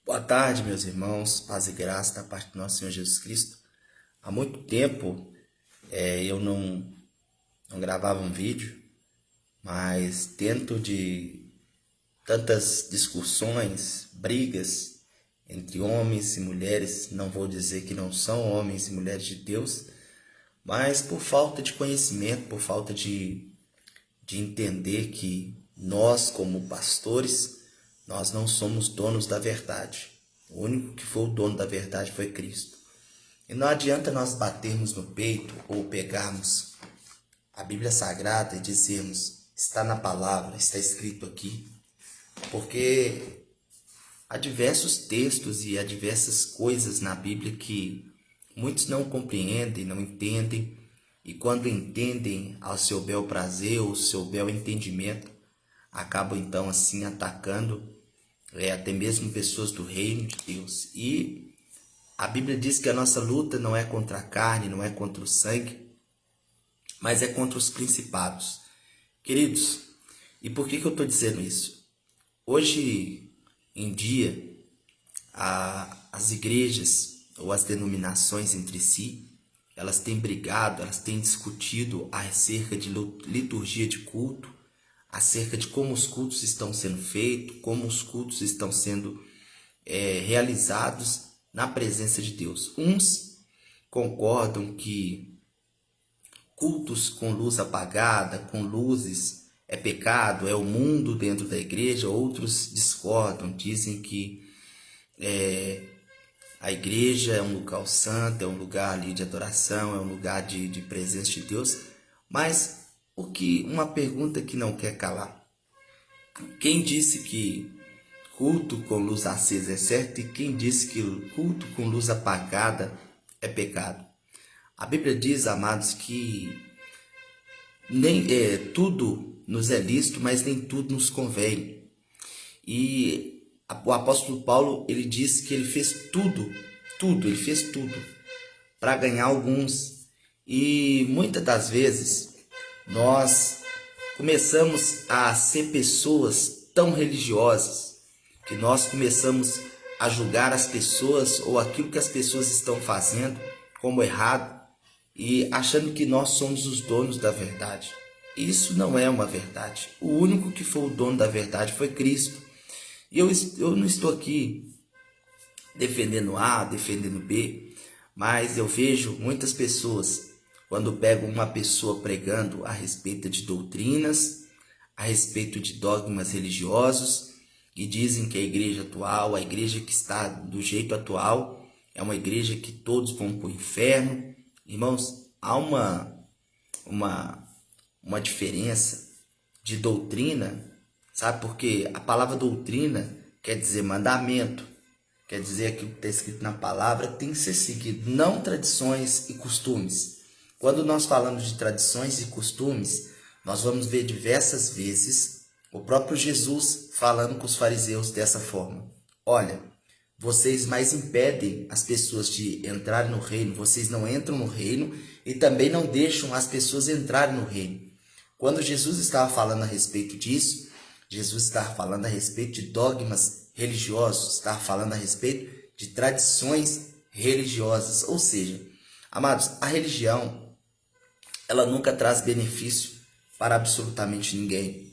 Boa tarde, meus irmãos, paz e graça da parte do nosso Senhor Jesus Cristo. Há muito tempo eu não gravava um vídeo, mas dentro de tantas discussões, brigas entre homens e mulheres, não vou dizer que não são homens e mulheres de Deus, mas por falta de conhecimento, por falta de entender que nós, como pastores, nós não somos donos da verdade. O único que foi o dono da verdade foi Cristo. E não adianta nós batermos no peito ou pegarmos a Bíblia Sagrada e dizermos, está na palavra, está escrito aqui, porque há diversos textos e há diversas coisas na Bíblia que muitos não compreendem, não entendem, e quando entendem ao seu bel prazer ou seu bel entendimento, acabam então assim atacando até mesmo pessoas do reino de Deus. E a Bíblia diz que a nossa luta não é contra a carne, não é contra o sangue, mas é contra os principados. Queridos, e por que eu estou dizendo isso? Hoje em dia, as igrejas ou as denominações entre si, elas têm brigado, elas têm discutido acerca de liturgia de culto, acerca de como os cultos estão sendo feitos, como os cultos estão sendo realizados na presença de Deus. Uns concordam que cultos com luz apagada, com luzes, é pecado, é o mundo dentro da igreja. Outros discordam, dizem que a igreja é um lugar santo, é um lugar ali de adoração, é um lugar de presença de Deus. Mas uma pergunta que não quer calar. Quem disse que culto com luz acesa é certo e quem disse que o culto com luz apagada é pecado? A Bíblia diz, amados, que nem tudo nos é lícito, mas nem tudo nos convém. E o apóstolo Paulo, ele diz que ele fez ele fez tudo para ganhar alguns. E muitas das vezes nós começamos a ser pessoas tão religiosas que nós começamos a julgar as pessoas ou aquilo que as pessoas estão fazendo como errado e achando que nós somos os donos da verdade. Isso não é uma verdade. O único que foi o dono da verdade foi Cristo. E eu não estou aqui defendendo A, defendendo B, mas eu vejo muitas pessoas, quando pegam uma pessoa pregando a respeito de doutrinas, a respeito de dogmas religiosos, e dizem que a igreja atual, a igreja que está do jeito atual, é uma igreja que todos vão para o inferno. Irmãos, há uma, uma diferença de doutrina, sabe? Porque a palavra doutrina quer dizer mandamento, quer dizer aquilo que está escrito na palavra tem que ser seguido, não tradições e costumes. Quando nós falamos de tradições e costumes, nós vamos ver diversas vezes o próprio Jesus falando com os fariseus dessa forma. Olha, vocês mais impedem as pessoas de entrarem no reino, vocês não entram no reino e também não deixam as pessoas entrarem no reino. Quando Jesus estava falando a respeito disso, Jesus estava falando a respeito de dogmas religiosos, estava falando a respeito de tradições religiosas. Ou seja, amados, a religião, ela nunca traz benefício para absolutamente ninguém.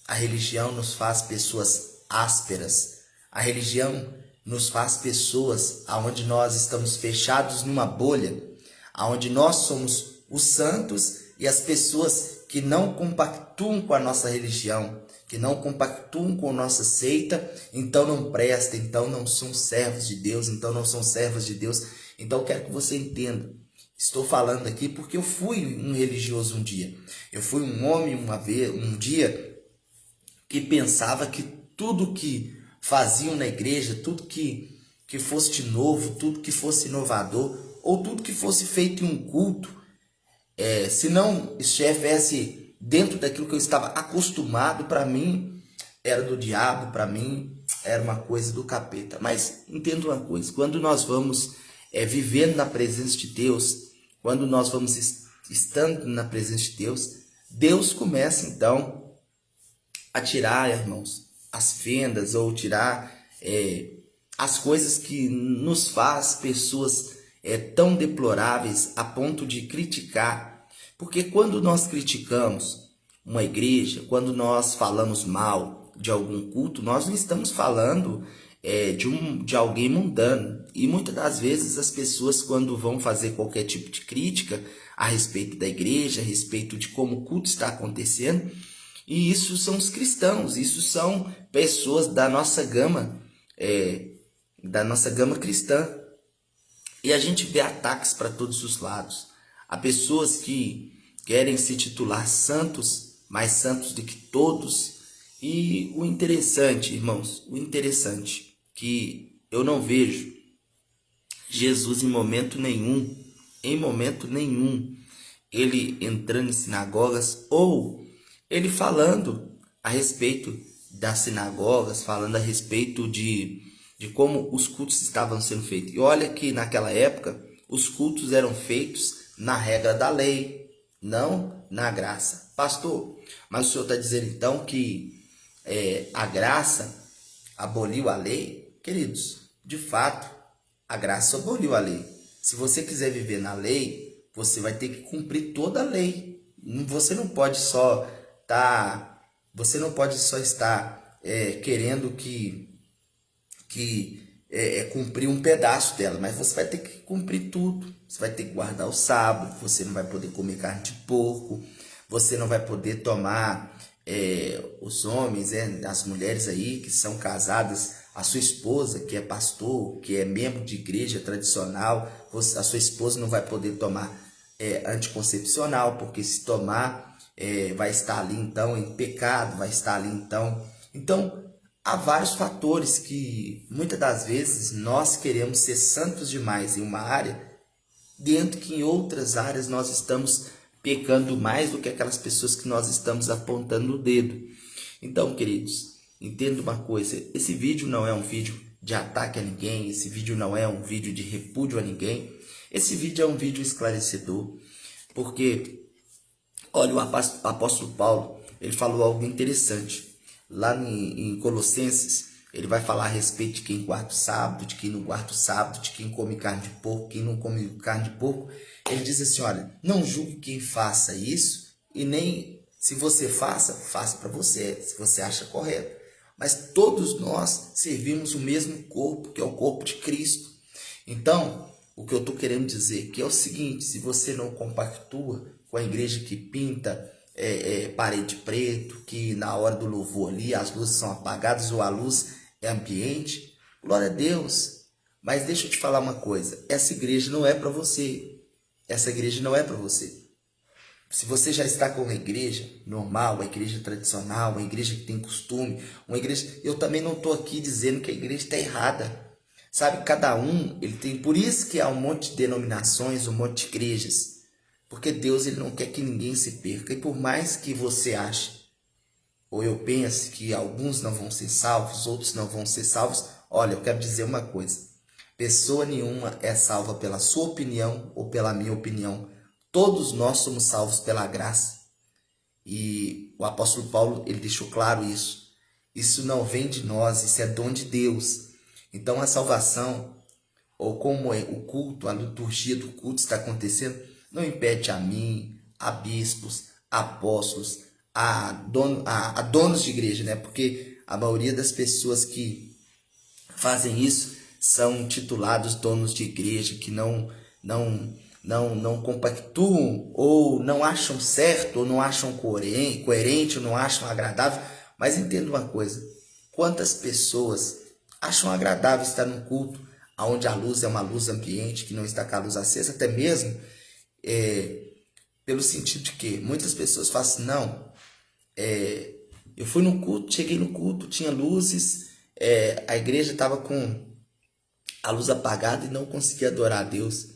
A religião nos faz pessoas ásperas. A religião nos faz pessoas aonde nós estamos fechados numa bolha, aonde nós somos os santos e as pessoas que não compactuam com a nossa religião, que não compactuam com a nossa seita, então não prestam, então não são servos de Deus, então não são servos de Deus. Então eu quero que você entenda. Estou falando aqui porque eu fui um religioso um dia. Eu fui um homem um dia que pensava que tudo que faziam na igreja, tudo que fosse de novo, tudo que fosse inovador, ou tudo que fosse feito em um culto, se não estivesse dentro daquilo que eu estava acostumado, para mim era do diabo, para mim era uma coisa do capeta. Mas entenda uma coisa, quando nós vamos vivendo na presença de Deus, quando nós vamos estando na presença de Deus, Deus começa então a tirar, irmãos, as fendas ou tirar as coisas que nos faz pessoas tão deploráveis a ponto de criticar. Porque quando nós criticamos uma igreja, quando nós falamos mal de algum culto, nós não estamos falando de alguém mundano. E muitas das vezes as pessoas, quando vão fazer qualquer tipo de crítica a respeito da igreja, a respeito de como o culto está acontecendo, e isso são os cristãos, isso são pessoas da nossa gama cristã. E a gente vê ataques para todos os lados. Há pessoas que querem se titular santos, mais santos do que todos. E o interessante, irmãos, que eu não vejo Jesus em momento nenhum, ele entrando em sinagogas ou ele falando a respeito das sinagogas, falando a respeito de como os cultos estavam sendo feitos. E olha que naquela época os cultos eram feitos na regra da lei, não na graça. Pastor, mas o senhor está dizendo então que a graça aboliu a lei? Queridos, de fato, a graça aboliu a lei. Se você quiser viver na lei, você vai ter que cumprir toda a lei. Você não pode só estar querendo cumprir um pedaço dela, mas você vai ter que cumprir tudo. Você vai ter que guardar o sábado, você não vai poder comer carne de porco, você não vai poder tomar os homens, as mulheres aí que são casadas, a sua esposa que é pastor, que é membro de igreja tradicional, a sua esposa não vai poder tomar anticoncepcional, porque se tomar vai estar ali então em pecado, vai estar ali então há vários fatores que muitas das vezes nós queremos ser santos demais em uma área, dentro que em outras áreas nós estamos pecando mais do que aquelas pessoas que nós estamos apontando o dedo. Então, queridos, entenda uma coisa, esse vídeo não é um vídeo de ataque a ninguém, esse vídeo não é um vídeo de repúdio a ninguém, esse vídeo é um vídeo esclarecedor, porque, olha, o apóstolo Paulo, ele falou algo interessante. Lá em Colossenses, ele vai falar a respeito de quem guarda o sábado, de quem não guarda o sábado, de quem come carne de porco, quem não come carne de porco. Ele diz assim, olha, não julgue quem faça isso, e nem se você faça para você, se você acha correto. Mas todos nós servimos o mesmo corpo, que é o corpo de Cristo. Então, o que eu estou querendo dizer que é o seguinte, se você não compactua com a igreja que pinta parede preto, que na hora do louvor ali as luzes são apagadas ou a luz é ambiente, glória a Deus. Mas deixa eu te falar uma coisa, essa igreja não é para você, essa igreja não é para você. Se você já está com uma igreja normal, uma igreja tradicional, uma igreja que tem costume, uma igreja, eu também não estou aqui dizendo que a igreja está errada, sabe, cada um, ele tem, por isso que há um monte de denominações, um monte de igrejas, porque Deus ele não quer que ninguém se perca. E por mais que você ache, ou eu pense que alguns não vão ser salvos, outros não vão ser salvos, olha, eu quero dizer uma coisa. Pessoa nenhuma é salva pela sua opinião ou pela minha opinião. Todos nós somos salvos pela graça. E o apóstolo Paulo, ele deixou claro isso. Isso não vem de nós, isso é dom de Deus. Então a salvação, ou como o culto, a liturgia do culto está acontecendo, não impede a mim, a bispos, a apóstolos, a donos de igreja, né? Porque a maioria das pessoas que fazem isso são intitulados donos de igreja, que não compactuam, ou não acham certo, ou não acham coerente, ou não acham agradável. Mas entenda uma coisa, quantas pessoas acham agradável estar num culto onde a luz é uma luz ambiente, que não está com a luz acesa, até mesmo pelo sentido de que muitas pessoas falam assim, não, eu fui no culto, cheguei no culto, tinha luzes, a igreja estava com a luz apagada e não conseguia adorar a Deus.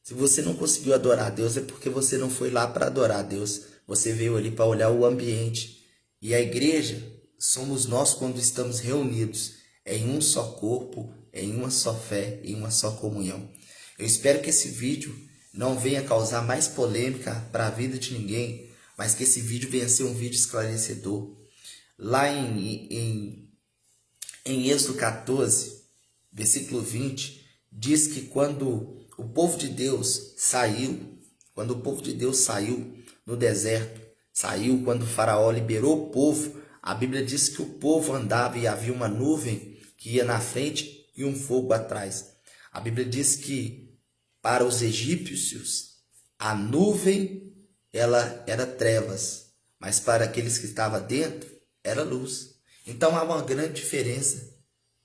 Se você não conseguiu adorar a Deus, é porque você não foi lá para adorar a Deus, você veio ali para olhar o ambiente. E a igreja somos nós quando estamos reunidos em um só corpo, em uma só fé, em uma só comunhão. Eu espero que esse vídeo não venha causar mais polêmica para a vida de ninguém, mas que esse vídeo venha ser um vídeo esclarecedor. Lá em Êxodo 14, versículo 20, diz que quando o povo de Deus saiu, no deserto, saiu quando o faraó liberou o povo, a Bíblia diz que o povo andava e havia uma nuvem que ia na frente e um fogo atrás. A Bíblia diz que para os egípcios a nuvem ela era trevas, mas para aqueles que estavam dentro era luz. Então há uma grande diferença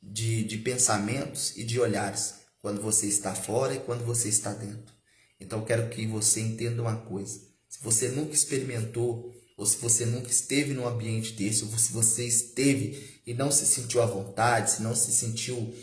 de pensamentos e de olhares quando você está fora e quando você está dentro. Então quero que você entenda uma coisa: se você nunca experimentou, ou se você nunca esteve num ambiente desse, ou se você esteve e não se sentiu à vontade, se não se sentiu,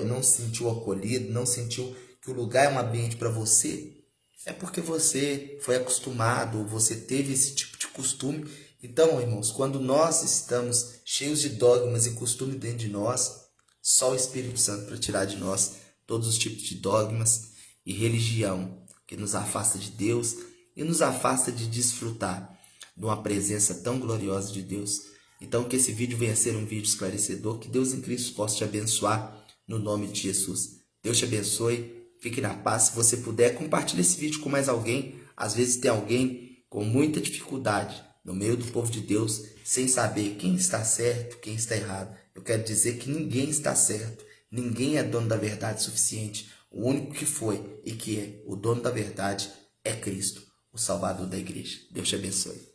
não se sentiu acolhido, não sentiu que o lugar é um ambiente para você, é porque você foi acostumado, você teve esse tipo de costume. Então, irmãos, quando nós estamos cheios de dogmas e costume dentro de nós, só o Espírito Santo para tirar de nós todos os tipos de dogmas e religião que nos afasta de Deus e nos afasta de desfrutar de uma presença tão gloriosa de Deus. Então, que esse vídeo venha a ser um vídeo esclarecedor, que Deus em Cristo possa te abençoar no nome de Jesus. Deus te abençoe, fique na paz. Se você puder, compartilhe esse vídeo com mais alguém. Às vezes tem alguém com muita dificuldade no meio do povo de Deus, sem saber quem está certo, quem está errado. Eu quero dizer que ninguém está certo, ninguém é dono da verdade suficiente. O único que foi e que é o dono da verdade é Cristo, o Salvador da igreja. Deus te abençoe.